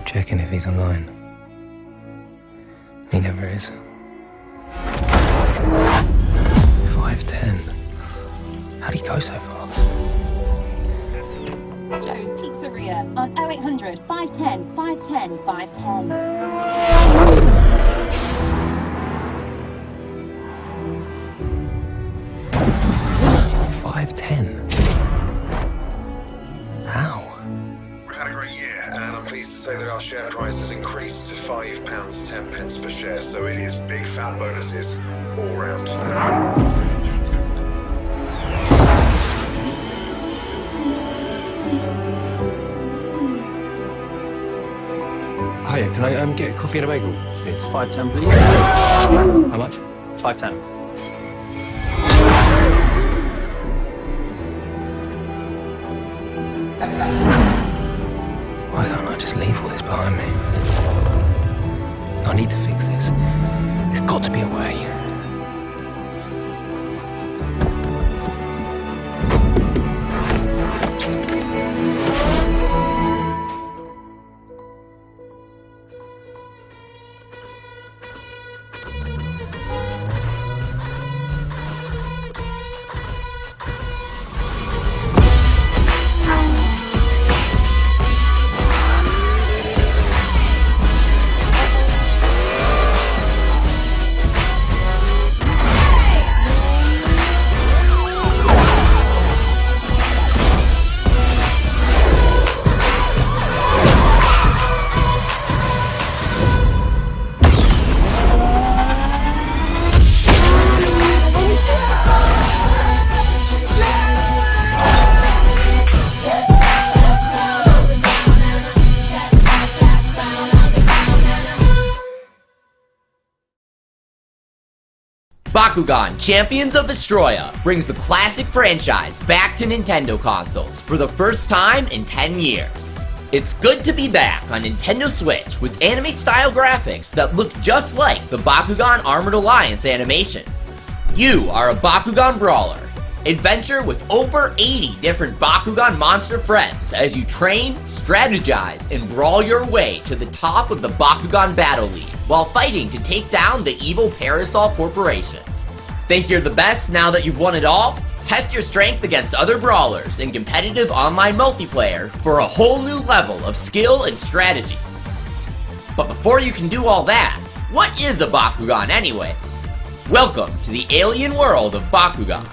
keep checking if he's online. He never is. 5'10". How'd he go so fast? Joe's Pizzeria on 0800 510 510 510. 5'10". How? We've had a great year, and I'm pleased to say that our share price has increased to £5.10 per share, so it is big fat bonuses all round. Hiya, can I get a coffee and a bagel, please? 510, please. How much? 510. Why can't I just leave all this behind me? I need to fix this. There's got to be a way. Bakugan Champions of Vestroia brings the classic franchise back to Nintendo consoles for the first time in 10 years. It's good to be back on Nintendo Switch with anime-style graphics that look just like the Bakugan Armored Alliance animation. You are a Bakugan brawler. Adventure with over 80 different Bakugan monster friends as you train, strategize, and brawl your way to the top of the Bakugan Battle League while fighting to take down the evil Parasol Corporation. Think you're the best now that you've won it all? Test your strength against other brawlers in competitive online multiplayer for a whole new level of skill and strategy. But before you can do all that, what is a Bakugan anyways? Welcome to the alien world of Bakugan.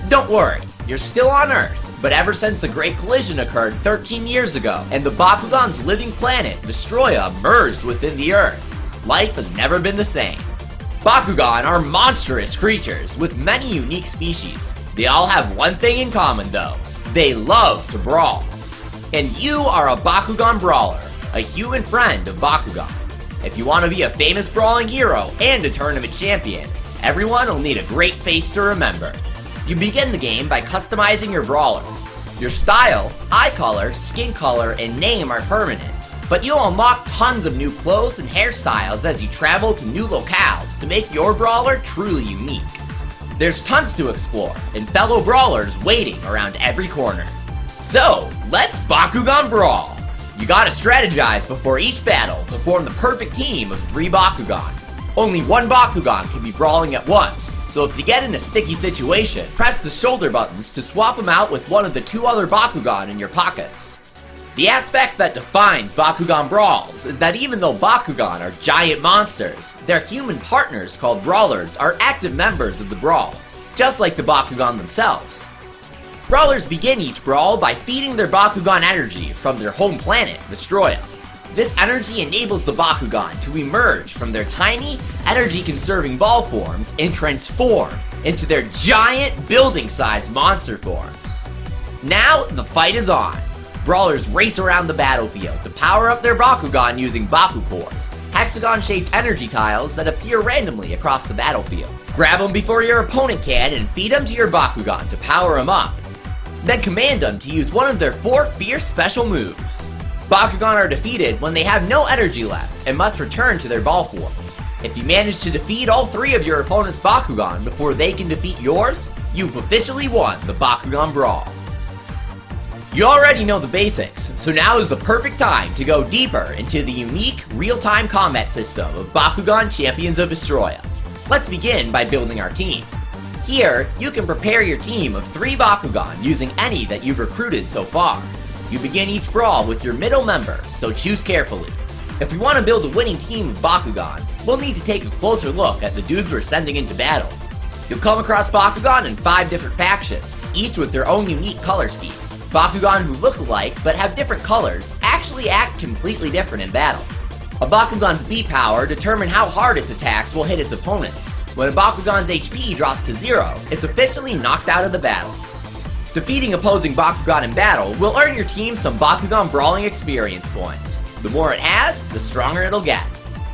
Don't worry, you're still on Earth, but ever since the Great Collision occurred 13 years ago and the Bakugan's living planet, Vestroia, merged within the Earth, life has never been the same. Bakugan are monstrous creatures with many unique species. They all have one thing in common though. They love to brawl. And you are a Bakugan brawler, a human friend of Bakugan. If you want to be a famous brawling hero and a tournament champion, everyone will need a great face to remember. You begin the game by customizing your brawler. Your style, eye color, skin color, and name are permanent. But you'll unlock tons of new clothes and hairstyles as you travel to new locales to make your brawler truly unique. There's tons to explore, and fellow brawlers waiting around every corner. So, let's Bakugan brawl! You gotta strategize before each battle to form the perfect team of 3 Bakugan. Only one Bakugan can be brawling at once, so if you get in a sticky situation, press the shoulder buttons to swap them out with one of the 2 other Bakugan in your pockets. The aspect that defines Bakugan brawls is that even though Bakugan are giant monsters, their human partners called brawlers are active members of the brawls, just like the Bakugan themselves. Brawlers begin each brawl by feeding their Bakugan energy from their home planet, Vestroia. This energy enables the Bakugan to emerge from their tiny, energy-conserving ball forms and transform into their giant, building-sized monster forms. Now, the fight is on. Brawlers race around the battlefield to power up their Bakugan using Baku cores, hexagon-shaped energy tiles that appear randomly across the battlefield. Grab them before your opponent can and feed them to your Bakugan to power them up. Then command them to use one of their 4 fierce special moves. Bakugan are defeated when they have no energy left and must return to their ball forms. If you manage to defeat all 3 of your opponent's Bakugan before they can defeat yours, you've officially won the Bakugan Brawl. You already know the basics, so now is the perfect time to go deeper into the unique, real-time combat system of Bakugan Champions of Vestroia. Let's begin by building our team. Here, you can prepare your team of 3 Bakugan using any that you've recruited so far. You begin each brawl with your middle member, so choose carefully. If we want to build a winning team of Bakugan, we'll need to take a closer look at the dudes we're sending into battle. You'll come across Bakugan in 5 different factions, each with their own unique color scheme. Bakugan who look alike but have different colors actually act completely different in battle. A Bakugan's beat power determines how hard its attacks will hit its opponents. When a Bakugan's HP drops to 0, it's officially knocked out of the battle. Defeating opposing Bakugan in battle will earn your team some Bakugan Brawling experience points. The more it has, the stronger it'll get.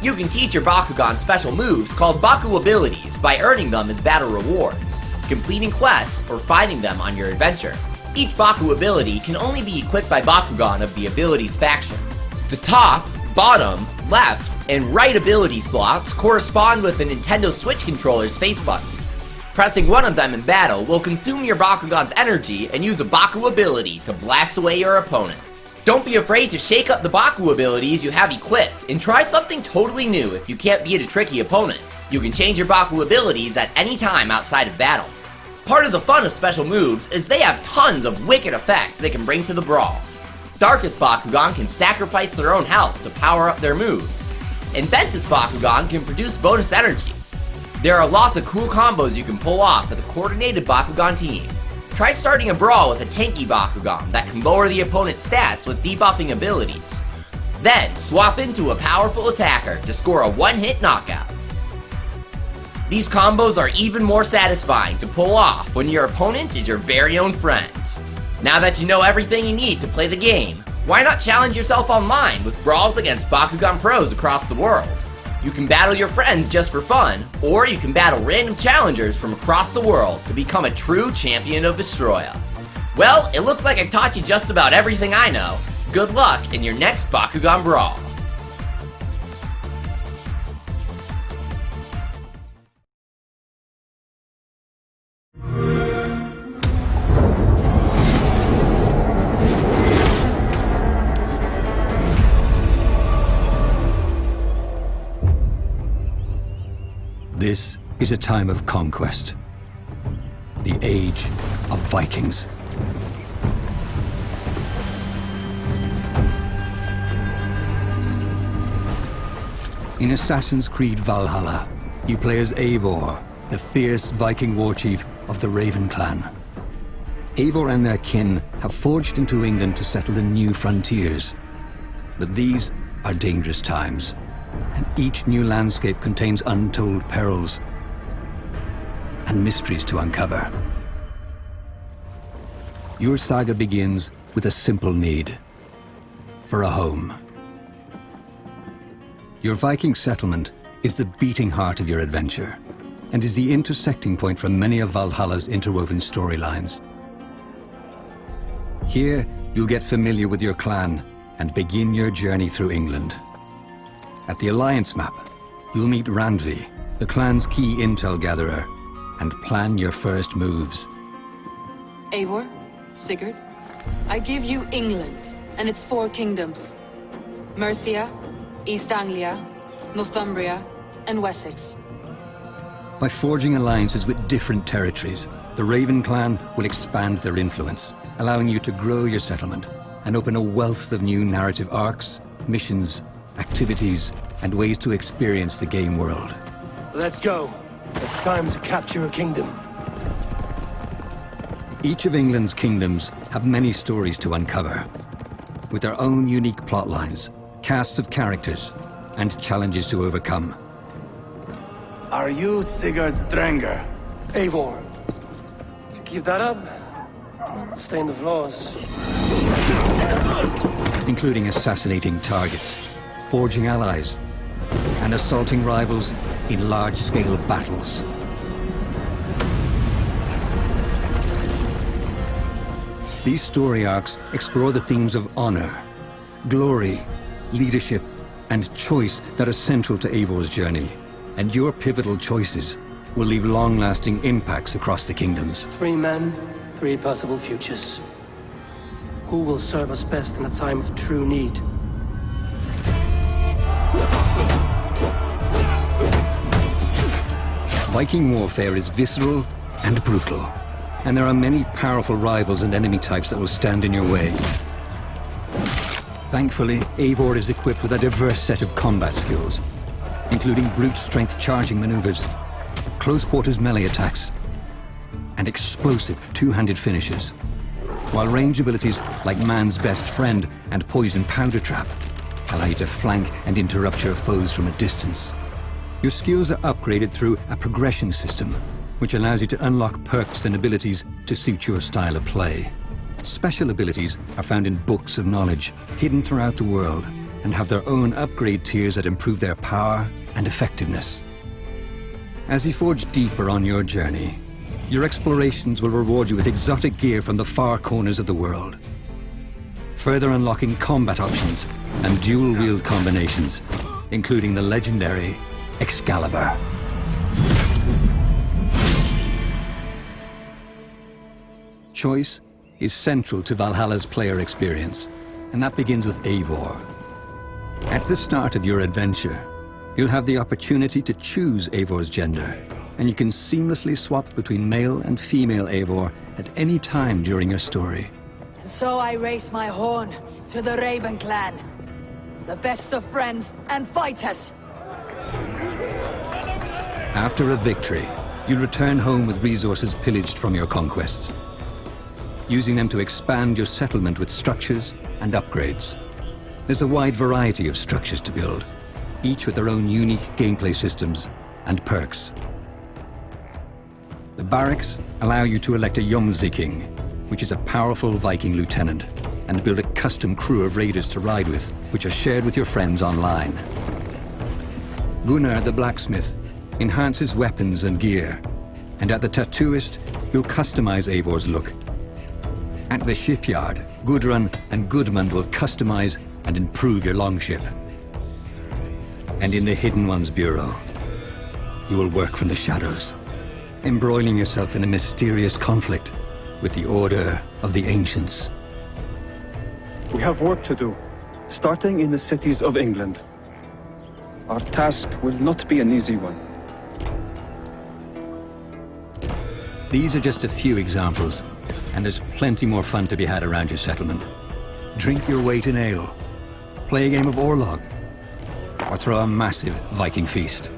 You can teach your Bakugan special moves called Baku abilities by earning them as battle rewards, completing quests, or finding them on your adventure. Each Baku ability can only be equipped by Bakugan of the abilities faction. The top, bottom, left, and right ability slots correspond with the Nintendo Switch controller's face buttons. Pressing one of them in battle will consume your Bakugan's energy and use a Baku ability to blast away your opponent. Don't be afraid to shake up the Baku abilities you have equipped and try something totally new if you can't beat a tricky opponent. You can change your Baku abilities at any time outside of battle. Part of the fun of special moves is they have tons of wicked effects they can bring to the brawl. Darkest Bakugan can sacrifice their own health to power up their moves, and Ventus Bakugan can produce bonus energy. There are lots of cool combos you can pull off with a coordinated Bakugan team. Try starting a brawl with a tanky Bakugan that can lower the opponent's stats with debuffing abilities. Then swap into a powerful attacker to score a one-hit knockout. These combos are even more satisfying to pull off when your opponent is your very own friend. Now that you know everything you need to play the game, why not challenge yourself online with brawls against Bakugan pros across the world? You can battle your friends just for fun, or you can battle random challengers from across the world to become a true champion of Vestroia. Well, it looks like I've taught you just about everything I know. Good luck in your next Bakugan brawl. This is a time of conquest. The age of Vikings. In Assassin's Creed Valhalla, you play as Eivor, the fierce Viking war chief of the Raven clan. Eivor and their kin have forged into England to settle the new frontiers. But these are dangerous times, and each new landscape contains untold perils and mysteries to uncover. Your saga begins with a simple need: for a home. Your Viking settlement is the beating heart of your adventure, and is the intersecting point for many of Valhalla's interwoven storylines. Here, you'll get familiar with your clan and begin your journey through England. At the Alliance map, you'll meet Randvi, the clan's key intel gatherer, and plan your first moves. Eivor, Sigurd, I give you England and its 4 kingdoms: Mercia, East Anglia, Northumbria, and Wessex. By forging alliances with different territories, the Raven clan will expand their influence, allowing you to grow your settlement and open a wealth of new narrative arcs, missions, activities, and ways to experience the game world. Let's go. It's time to capture a kingdom. Each of England's kingdoms have many stories to uncover, with their own unique plotlines, casts of characters, and challenges to overcome. Are you Sigurd Drenger? Eivor. If you keep that up, I'll stay in the floors. Including assassinating targets, forging allies, and assaulting rivals in large-scale battles. These story arcs explore the themes of honor, glory, leadership, and choice that are central to Eivor's journey. And your pivotal choices will leave long-lasting impacts across the kingdoms. 3 men, 3 possible futures. Who will serve us best in a time of true need? Viking warfare is visceral and brutal, and there are many powerful rivals and enemy types that will stand in your way. Thankfully, Eivor is equipped with a diverse set of combat skills, including brute strength charging maneuvers, close quarters melee attacks, and explosive two-handed finishes, while range abilities like Man's Best Friend and Poison Powder Trap allow you to flank and interrupt your foes from a distance. Your skills are upgraded through a progression system, which allows you to unlock perks and abilities to suit your style of play. Special abilities are found in books of knowledge, hidden throughout the world, and have their own upgrade tiers that improve their power and effectiveness. As you forge deeper on your journey, your explorations will reward you with exotic gear from the far corners of the world, further unlocking combat options and dual-wield combinations, including the legendary Excalibur. Choice is central to Valhalla's player experience, and that begins with Eivor. At the start of your adventure, you'll have the opportunity to choose Eivor's gender, and you can seamlessly swap between male and female Eivor at any time during your story. And so I raise my horn to the Raven clan, the best of friends and fighters. After a victory, you'll return home with resources pillaged from your conquests, using them to expand your settlement with structures and upgrades. There's a wide variety of structures to build, each with their own unique gameplay systems and perks. The barracks allow you to elect a Jomsviking, which is a powerful Viking lieutenant, and build a custom crew of raiders to ride with, which are shared with your friends online. Gunnar the blacksmith enhances weapons and gear, and at the tattooist, you'll customize Eivor's look. At the shipyard, Gudrun and Gudmund will customize and improve your longship. And in the Hidden Ones Bureau, you will work from the shadows, embroiling yourself in a mysterious conflict with the Order of the Ancients. We have work to do, starting in the cities of England. Our task will not be an easy one. These are just a few examples, and there's plenty more fun to be had around your settlement. Drink your weight in ale, play a game of Orlog, or throw a massive Viking feast.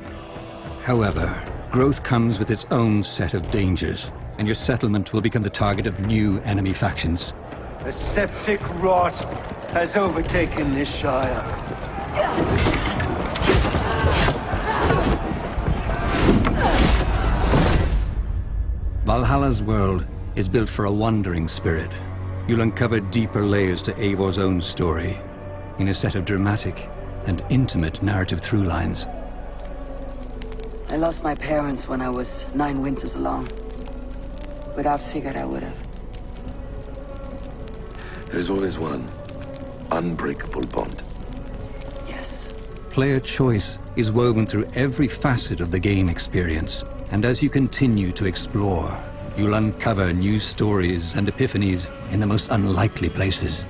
However, growth comes with its own set of dangers, and your settlement will become the target of new enemy factions. The septic rot has overtaken this Shire. Valhalla's world is built for a wandering spirit. You'll uncover deeper layers to Eivor's own story, in a set of dramatic and intimate narrative through lines. I lost my parents when I was 9 winters along. Without Sigurd, I would have. There's always one unbreakable bond. Yes. Player choice is woven through every facet of the game experience, and as you continue to explore, you'll uncover new stories and epiphanies in the most unlikely places.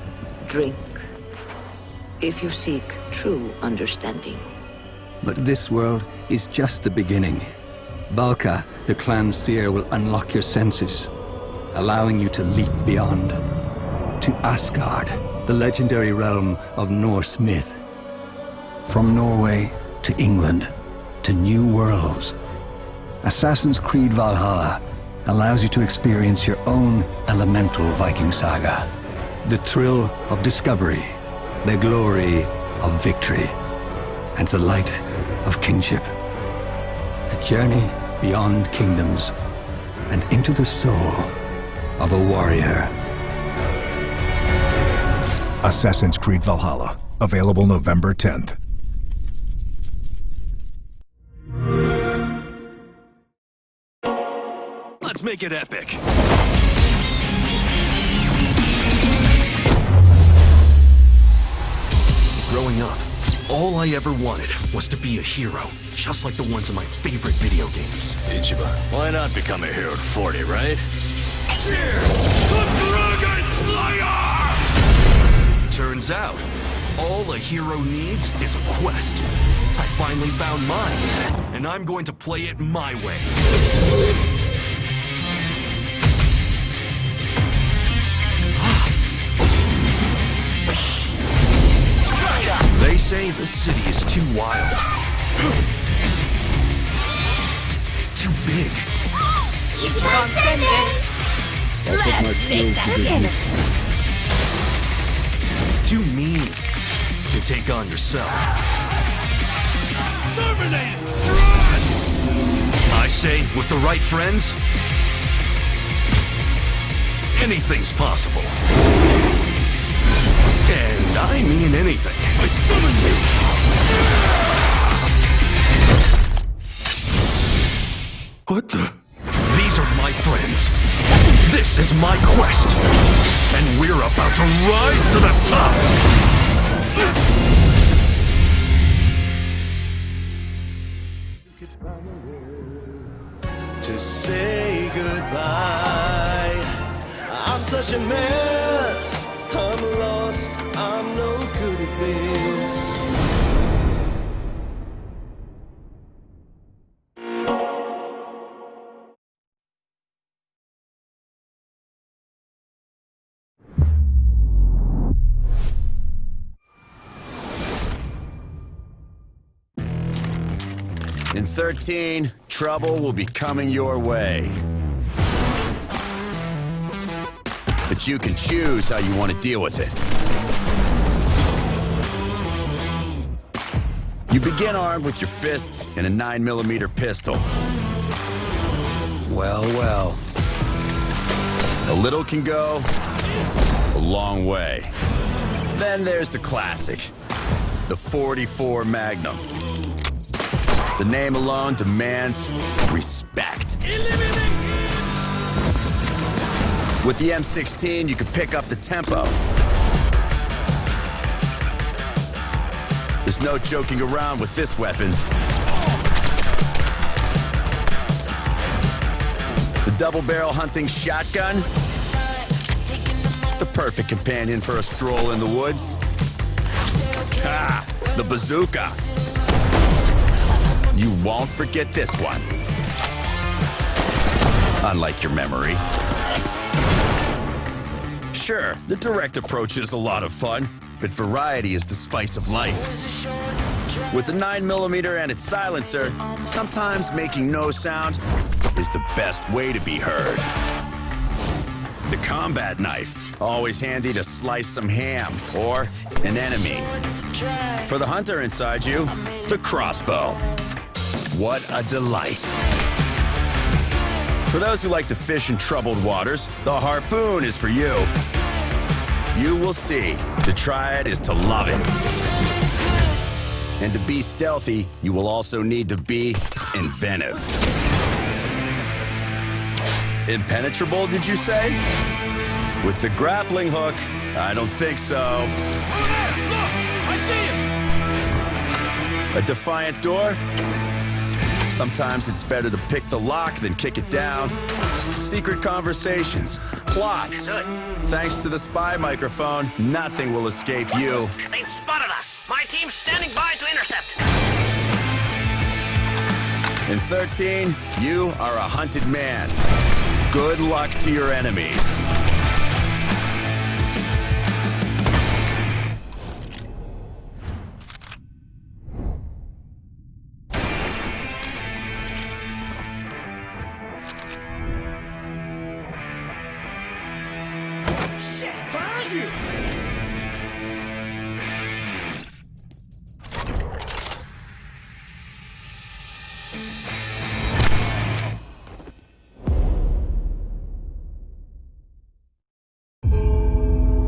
Drink, if you seek true understanding. But this world is just the beginning. Valka, the clan seer, will unlock your senses, allowing you to leap beyond. To Asgard, the legendary realm of Norse myth. From Norway to England, to new worlds. Assassin's Creed Valhalla allows you to experience your own elemental Viking saga. The thrill of discovery, the glory of victory, and the light of kinship. A journey beyond kingdoms and into the soul of a warrior. Assassin's Creed Valhalla, available November 10th. Let's make it epic. Growing up, all I ever wanted was to be a hero, just like the ones in my favorite video games. Ichiban. Why not become a hero at 40, right? Cheer! The Dragon Slayer! Turns out, all a hero needs is a quest. I finally found mine, and I'm going to play it my way. They say the city is too wild. Too big. Let's make that again. Too mean to take on yourself. I say, with the right friends, anything's possible. And I mean anything. I summon you! What the? These are my friends. This is my quest. And we're about to rise to the top! To say goodbye. I'm such a mess. I'm lost. I'm no good at this. In 13, trouble will be coming your way. But you can choose how you want to deal with it. You begin armed with your fists and a 9mm pistol. Well, well. A little can go a long way. Then there's the classic, the .44 Magnum. The name alone demands respect. With the M16, you can pick up the tempo. There's no joking around with this weapon. The double-barrel hunting shotgun, the perfect companion for a stroll in the woods. Ah, the bazooka. You won't forget this one. Unlike your memory. Sure, the direct approach is a lot of fun, but variety is the spice of life. With a 9mm and its silencer, sometimes making no sound is the best way to be heard. The combat knife, always handy to slice some ham or an enemy. For the hunter inside you, the crossbow. What a delight. For those who like to fish in troubled waters, the harpoon is for you. You will see. To try it is to love it. And to be stealthy, you will also need to be inventive. Impenetrable, did you say? With the grappling hook, I don't think so. Look! I see him! A defiant door? Sometimes it's better to pick the lock than kick it down. Secret conversations, plots. Thanks to the spy microphone, nothing will escape you. They've spotted us. My team's standing by to intercept. In 13, you are a hunted man. Good luck to your enemies.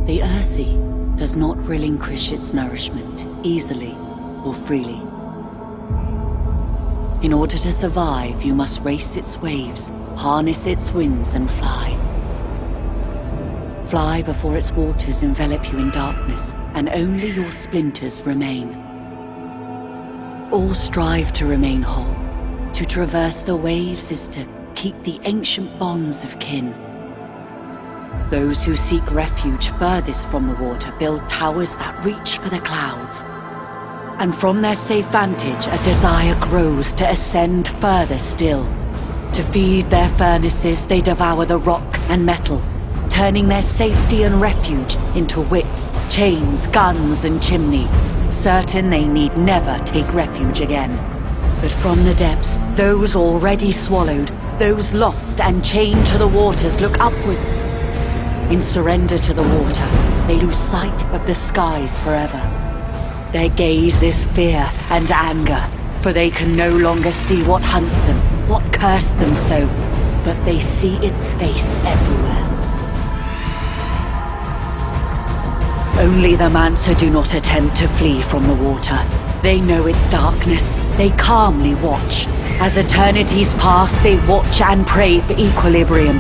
The Ursi does not relinquish its nourishment easily or freely. In order to survive, you must race its waves, harness its winds, and fly. Fly before its waters envelop you in darkness, and only your splinters remain. All strive to remain whole. To traverse the waves is to keep the ancient bonds of kin. Those who seek refuge furthest from the water build towers that reach for the clouds. And from their safe vantage, a desire grows to ascend further still. To feed their furnaces, they devour the rock and metal, turning their safety and refuge into whips, chains, guns, and chimney, certain they need never take refuge again. But from the depths, those already swallowed, those lost and chained to the waters look upwards. In surrender to the water, they lose sight of the skies forever. Their gaze is fear and anger, for they can no longer see what hunts them, what cursed them so, but they see its face everywhere. Only the Mansa do not attempt to flee from the water. They know its darkness. They calmly watch. As eternities pass, they watch and pray for equilibrium.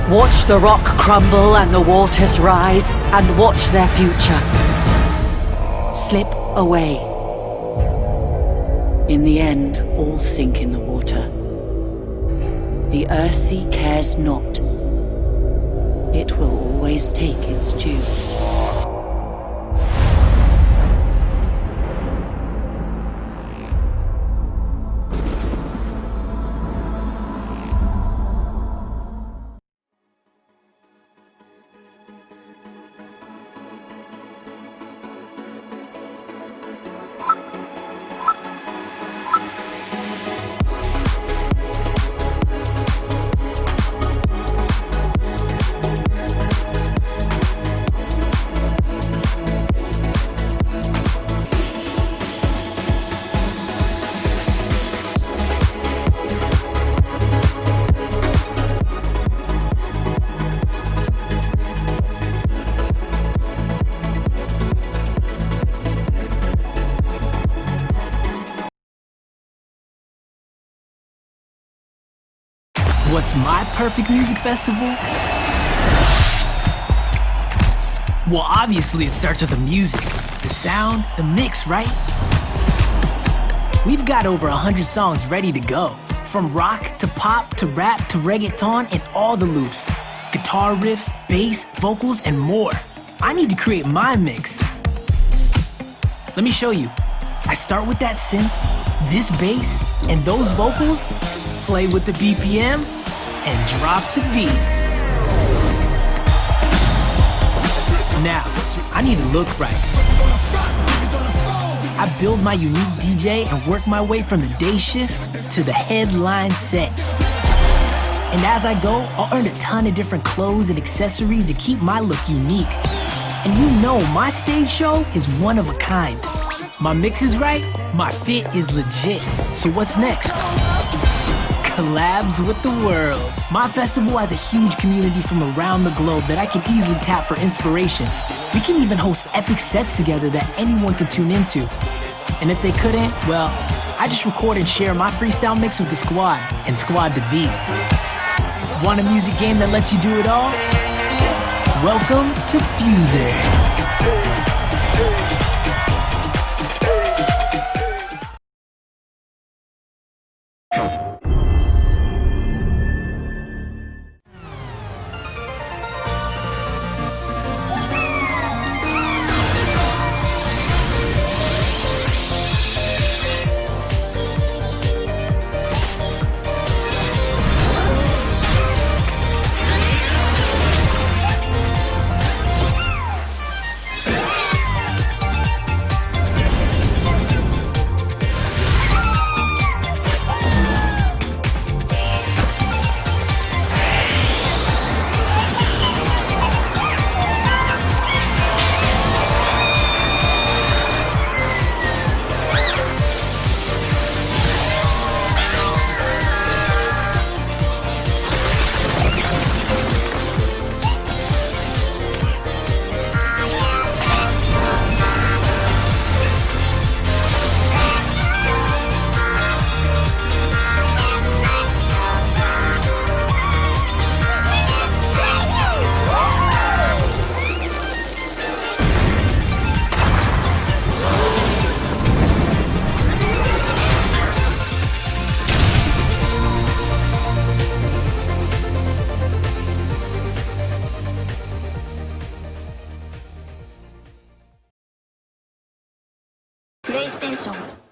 Watch the rock crumble and the waters rise, and watch their future slip away. In the end, all sink in the water. The Ursi cares not. It will always take its due. What's my perfect music festival? Well, obviously it starts with the music, the sound, the mix, right? We've got over 100 songs ready to go. From rock to pop to rap to reggaeton and all the loops. Guitar riffs, bass, vocals, and more. I need to create my mix. Let me show you. I start with that synth, this bass, and those vocals, play with the BPM, and drop the beat. Now, I need to look right. I build my unique DJ and work my way from the day shift to the headline set. And as I go, I'll earn a ton of different clothes and accessories to keep my look unique. And you know my stage show is one of a kind. My mix is right, my fit is legit. So what's next? Collabs with the world. My festival has a huge community from around the globe that I can easily tap for inspiration. We can even host epic sets together that anyone can tune into. And if they couldn't, well, I just record and share my freestyle mix with the squad and Squad to Be. Want a music game that lets you do it all? Welcome to Fuser. プレイステーション